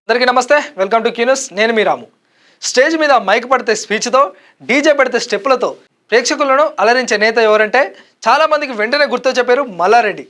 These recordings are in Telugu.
అందరికీ నమస్తే, వెల్కమ్ టు క్యూన్యూస్. నేను మీ రాము. స్టేజ్ మీద మైక్ పడితే స్పీచ్తో, డీజే పెడితే స్టెప్పులతో ప్రేక్షకులను అలరించే నేత ఎవరంటే చాలా మందికి వెంటనే గుర్తొచ్చే పేరు మల్లారెడ్డి.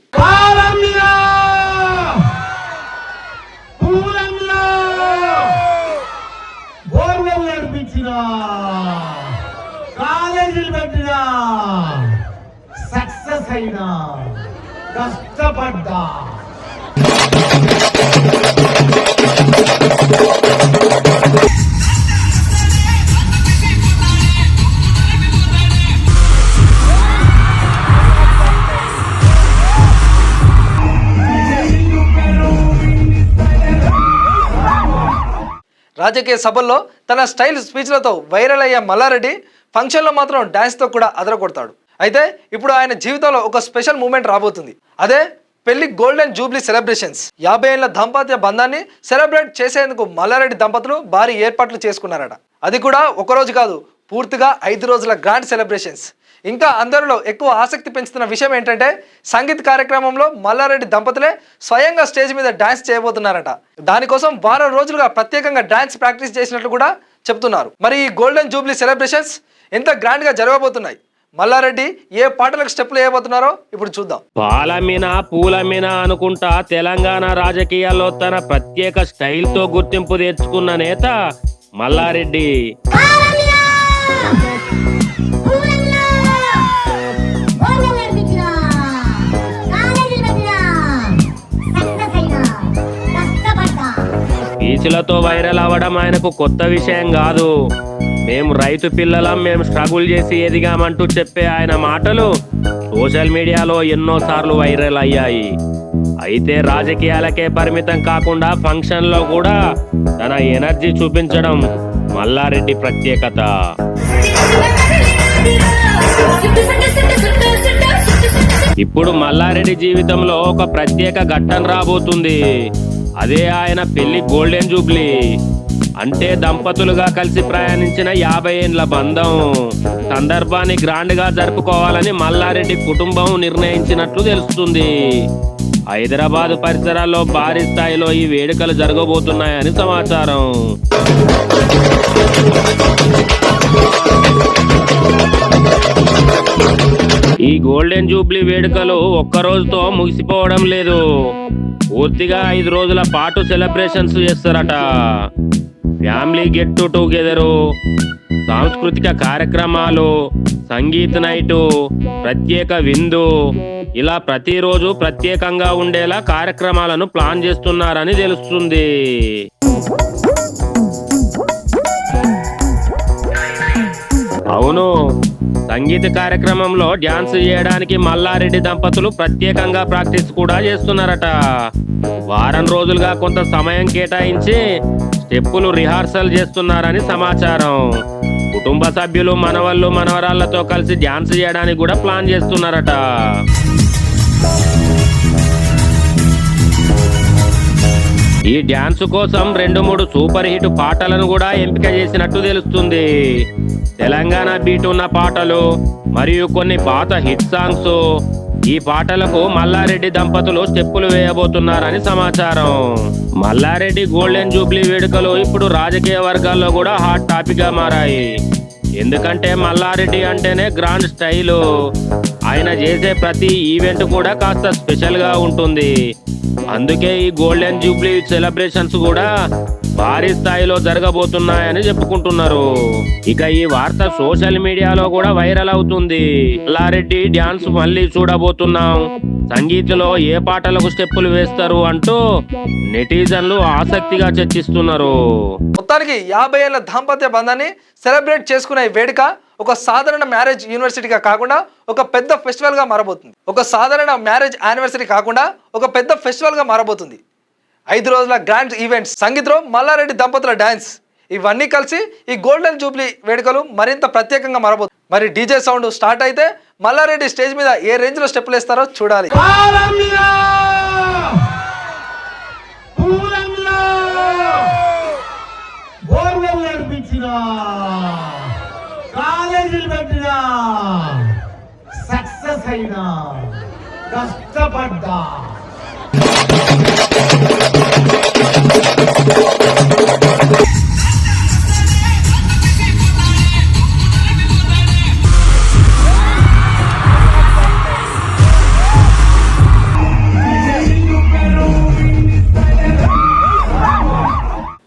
రాజకీయ సభల్లో తన స్టైల్ స్పీచ్లతో వైరల్ అయ్యే మల్లారెడ్డి ఫంక్షన్లో మాత్రం డ్యాన్స్తో కూడా అదరగొడతాడు. అయితే ఇప్పుడు ఆయన జీవితంలో ఒక స్పెషల్ మూమెంట్ రాబోతుంది. అదే పెళ్లి గోల్డెన్ జూబ్లీ సెలబ్రేషన్స్. 50 ఏళ్ల దాంపత్య బంధాన్ని సెలబ్రేట్ చేసేందుకు మల్లారెడ్డి దంపతులు భారీ ఏర్పాట్లు చేసుకున్నారట. అది కూడా ఒకరోజు కాదు, పూర్తిగా 5 రోజుల గ్రాండ్ సెలబ్రేషన్స్. ఇంకా అందరిలో ఎక్కువ ఆసక్తి పెంచుతున్న విషయం ఏంటంటే సంగీత్ కార్యక్రమంలో మల్లారెడ్డి దంపతులే స్వయంగా స్టేజ్ మీద డాన్స్ చేయబోతున్నారట. దానికోసం వారం రోజులుగా ప్రత్యేకంగా డాన్స్ ప్రాక్టీస్ చేసినట్లు కూడా చెప్తున్నారు. మరి ఈ గోల్డెన్ జూబ్లీ సెలబ్రేషన్స్ ఎంత గ్రాండ్ గా జరగబోతున్నాయి, మల్లారెడ్డి ఏ పాటలకు స్టెప్లు వేయబోతున్నారో ఇప్పుడు చూద్దాం. పాలమీన పూలమీన అనుకుంటా తెలంగాణ రాజకీయాల్లో తన ప్రత్యేక స్టైల్ తో గుర్తింపు తెచ్చుకున్న నేత మల్లారెడ్డి. బీచ్లతో వైరల్ అవ్వడం ఆయనకు కొత్త విషయం కాదు. మేము రైతు పిల్లలం, మేము స్ట్రగుల్ చేసి ఎదిగామంటూ చెప్పే ఆయన మాటలు సోషల్ మీడియాలో ఎన్నోసార్లు వైరల్ అయ్యాయి. అయితే రాజకీయాలకే పరిమితం కాకుండా ఫంక్షన్లో కూడా తన ఎనర్జీ చూపించడం మల్లారెడ్డి ప్రత్యేకత. ఇప్పుడు మల్లారెడ్డి జీవితంలో ఒక ప్రత్యేక ఘట్టం రాబోతుంది. అదే ఆయన పెళ్లి గోల్డెన్ జూబ్లీ. అంటే దంపతులుగా కలిసి ప్రయాణించిన 50 ఏళ్ల బంధం సందర్భాన్ని గ్రాండ్ గా జరుపుకోవాలని మల్లారెడ్డి కుటుంబం నిర్ణయించినట్లు తెలుస్తుంది. హైదరాబాద్ పరిసరాల్లో భారీ స్థాయిలో ఈ వేడుకలు జరగబోతున్నాయని సమాచారం. ఈ గోల్డెన్ జూబ్లీ వేడుకలు ఒక్కరోజుతో ముగిసిపోవడం లేదు. పూర్తిగా 5 రోజుల పాటు సెలబ్రేషన్స్ చేస్తారట. ఫ్యామిలీ గెట్ టుగెదరు, సాంస్కృతిక కార్యక్రమాలు, సంగీత నైటు, ప్రత్యేక విందు, ఇలా ప్రతిరోజు ప్రత్యేకంగా ఉండేలా కార్యక్రమాలను ప్లాన్ చేస్తున్నారని తెలుస్తుంది. అవును, సంగీత కార్యక్రమంలో డ్యాన్స్ చేయడానికి మల్లారెడ్డి దంపతులు ప్రత్యేకంగా ప్రాక్టీస్ కూడా చేస్తున్నారట. వారం రోజులుగా కొంత సమయం కేటాయించి స్టెప్పులు రిహార్సల్ చేస్తున్నారని సమాచారం. కుటుంబ సభ్యులు, మనవళ్ళు, మనవరాళ్లతో కలిసి డ్యాన్స్ చేయడానికి కూడా ప్లాన్ చేస్తున్నారట. ఈ డ్యాన్స్ కోసం 2-3 సూపర్ హిట్ పాటలను కూడా ఎంపిక చేసినట్టు తెలుస్తుంది. తెలంగాణ బీట్ ఉన్న పాటలు మరియు కొన్ని పాత హిట్ సాంగ్స్. ఈ పాటలకు మల్లారెడ్డి దంపతులు స్టెప్పులు వేయబోతున్నారని సమాచారం. మల్లారెడ్డి గోల్డెన్ జూబ్లీ వేడుకలు ఇప్పుడు రాజకీయ వర్గాల్లో కూడా హాట్ టాపిక్ గా మారాయి. ఎందుకంటే మల్లారెడ్డి అంటేనే గ్రాండ్ స్టైలు. ఆయన చేసే ప్రతి ఈవెంట్ కూడా కాస్త స్పెషల్ గా ఉంటుంది. అందుకే ఈ గోల్డెన్ జూబ్లీ సెలబ్రేషన్స్ కూడా భారీ స్థాయిలో జరగబోతున్నాయని చెప్పుకుంటున్నారు. ఇక ఈ వార్త సోషల్ మీడియాలో కూడా వైరల్ అవుతుంది. మల్లారెడ్డి డ్యాన్స్ మళ్ళీ చూడబోతున్నాం, సంగీతంలో ఏ పాటలకు స్టెప్పులు వేస్తారు అంటూ నెటిజన్లు ఆసక్తిగా చర్చిస్తున్నారు. మొత్తానికి 50 ఏళ్ల దాంపత్య బంధాన్ని సెలబ్రేట్ చేసుకునే వేడుక ఒక సాధారణ మ్యారేజ్ యూనివర్సిటీగా కాకుండా ఒక పెద్ద ఫెస్టివల్ గా మారబోతుంది. ఒక సాధారణ మ్యారేజ్ యానివర్సరీ కాకుండా ఒక పెద్ద ఫెస్టివల్ గా మారబోతుంది. 5 రోజుల గ్రాండ్ ఈవెంట్స్, సంగీత్లో మల్లారెడ్డి దంపతుల డాన్స్, ఇవన్నీ కలిసి ఈ గోల్డెన్ జూబ్లీ వేడుకలు మరింత ప్రత్యేకంగా మారబోతుంది. మరి డీజే సౌండ్ స్టార్ట్ అయితే మల్లారెడ్డి స్టేజ్ మీద ఏ రేంజ్ లో స్టెప్పులు వేస్తారో చూడాలి. సక్సెస్ అయినా కష్టపడ్డా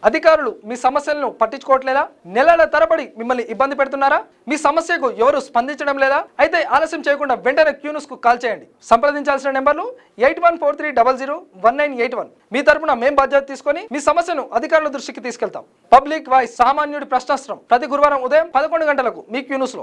అధికారులు మీ సమస్యలను పట్టించుకోవట్లేదా? నెలల తరబడి మిమ్మల్ని ఇబ్బంది పెడుతున్నారా? మీ సమస్యకు ఎవరు స్పందించడం లేదా? అయితే ఆలస్యం చేయకుండా వెంటనే క్యూన్యూస్ కు కాల్ చేయండి. సంప్రదించాల్సిన నెంబర్లు 8143001981. మీ తరపున మేం బాధ్యత తీసుకొని మీ సమస్యను అధికారుల దృష్టికి తీసుకెళ్తాం. పబ్లిక్ వాయిస్, సామాన్యుడి ప్రశ్నాస్త్రం, ప్రతి గురువారం ఉదయం 11 గంటలకు మీ క్యూన్యూస్ లో.